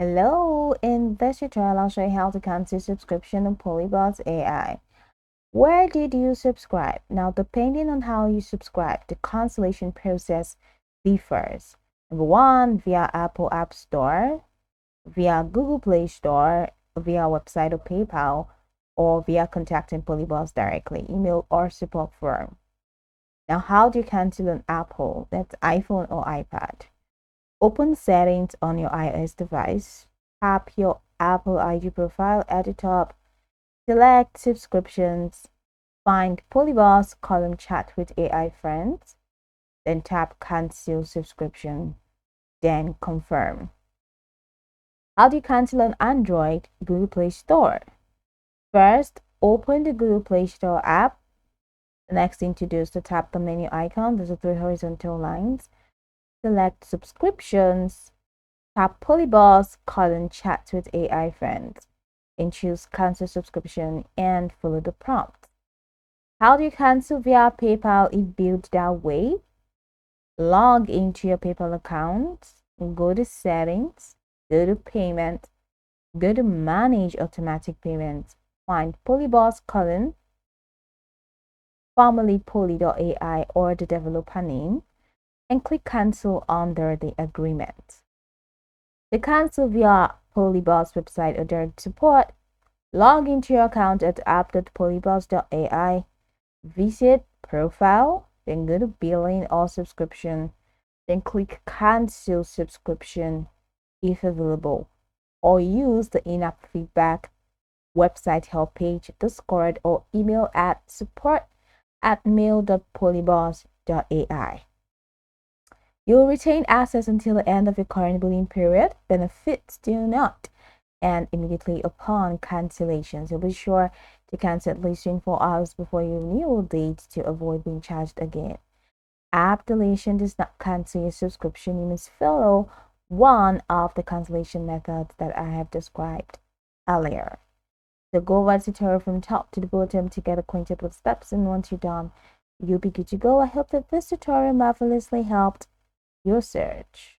Hello, in this tutorial I'll show you how to cancel subscription on PolyBuzz AI. Where did you subscribe? Now, depending on how you subscribe, the cancellation process differs. Number one, via Apple App Store, via Google Play Store, via website or PayPal, or via contacting PolyBuzz directly, email or support form. Now, how do you cancel on Apple? That's iPhone or iPad. Open settings on your iOS device. Tap your Apple ID profile at the top. Select subscriptions. Find PolyBuzz column chat with AI friends. Then tap cancel subscription. Then confirm. How do you cancel on Android? Google Play Store. First, open the Google Play Store app. The next thing to do is to tap the menu icon. There's three horizontal lines. Select subscriptions, tap PolyBuzz column chat with AI friends, and choose cancel subscription and follow the prompt. How do you cancel via PayPal if built that way? Log into your PayPal account, go to settings, go to payment, go to manage automatic payments, find PolyBuzz column, formerly poly.ai or the developer name, and click cancel under the agreement. To cancel via PolyBuzz website or direct support, log into your account at app.polybuzz.ai, visit profile, then go to billing or subscription, then click cancel subscription if available, or use the in-app feedback, website help page, Discord, or email at support@mail.polybuzz.ai. You'll retain access until the end of your current billing period. Benefits do not end immediately upon cancellation. So be sure to cancel at least 24 hours before your renewal date to avoid being charged again. App deletion does not cancel your subscription. You must follow one of the cancellation methods that I have described earlier. So go watch the tutorial from top to the bottom to get acquainted with steps, and once you're done, you'll be good to go. I hope that this tutorial marvelously helped your search.